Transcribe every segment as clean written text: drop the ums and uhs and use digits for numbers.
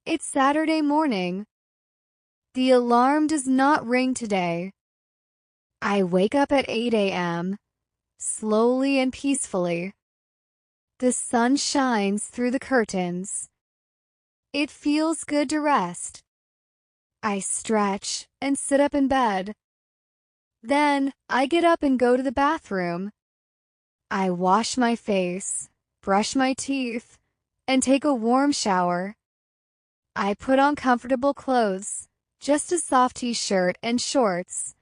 It's Saturday morning. The alarm does not ring today. I wake up at 8 a.m., slowly and peacefully. The sun shines through the curtains. It feels good to rest. I stretch and sit up in bed. Then I get up and go to the bathroom. I wash my face, brush my teeth, and take a warm shower. I put on comfortable clothes, just a soft t-shirt and shorts.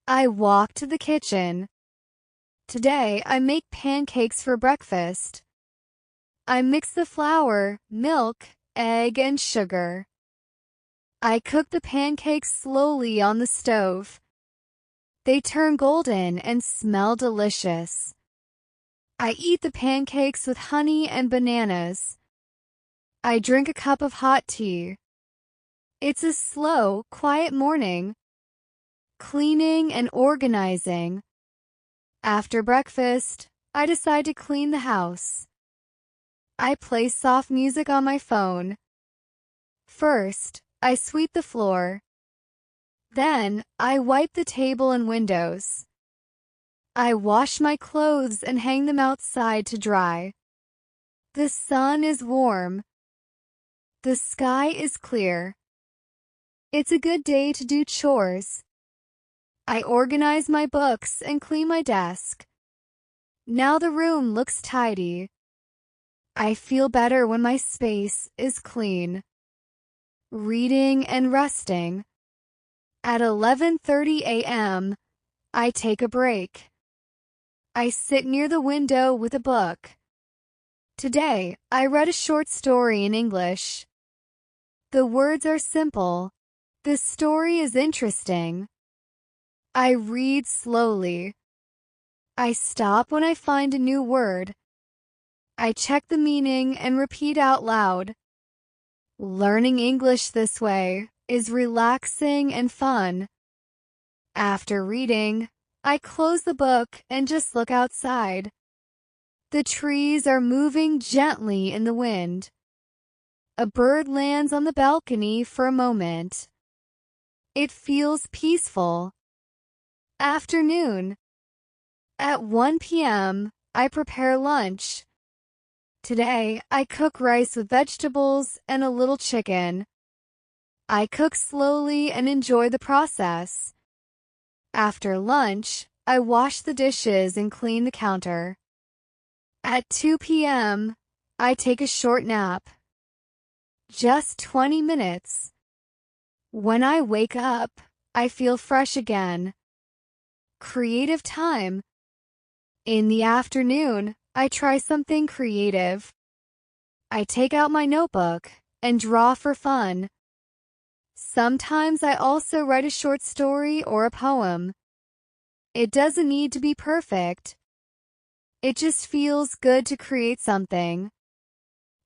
I walk to the kitchen. Today I make pancakes for breakfast. I mix the flour, milk, egg, and sugar. I cook the pancakes slowly on the stove. They turn golden and smell delicious. I eat the pancakes with honey and bananas. I drink a cup of hot tea. It's a slow, quiet morning. Cleaning and organizing. After breakfast, I decide to clean the house. I play soft music on my phone. First, I sweep the floor. Then, I wipe the table and windows. I wash my clothes and hang them outside to dry. The sun is warm. The sky is clear. It's a good day to do chores. I organize my books and clean my desk. Now the room looks tidy. I feel better when my space is clean. Reading and resting. At 11:30 a.m., I take a break. I sit near the window with a book. Today, I read a short story in English. The words are simple. The story is interesting. I read slowly. I stop when I find a new word. I check the meaning and repeat out loud. Learning English this way is relaxing and fun. After reading, I close the book and just look outside. The trees are moving gently in the wind. A bird lands on the balcony for a moment. It feels peaceful. Afternoon. At 1 p.m., I prepare lunch. Today, I cook rice with vegetables and a little chicken. I cook slowly and enjoy the process. After lunch, I wash the dishes and clean the counter. At 2 p.m., I take a short nap. Just 20 minutes. When I wake up, I feel fresh again. Creative time. In the afternoon, I try something creative. I take out my notebook and draw for fun. Sometimes I also write a short story or a poem. It doesn't need to be perfect. It just feels good to create something.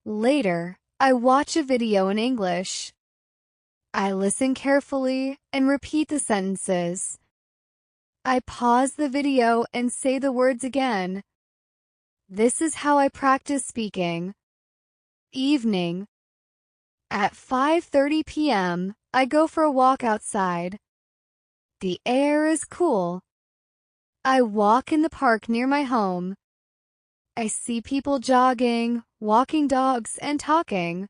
Later, I watch a video in English. I listen carefully and repeat the sentences. I pause the video and say the words again. This is how I practice speaking. Evening. At 5:30 p.m., I go for a walk outside. The air is cool. I walk in the park near my home. I see people jogging, walking dogs, and talking.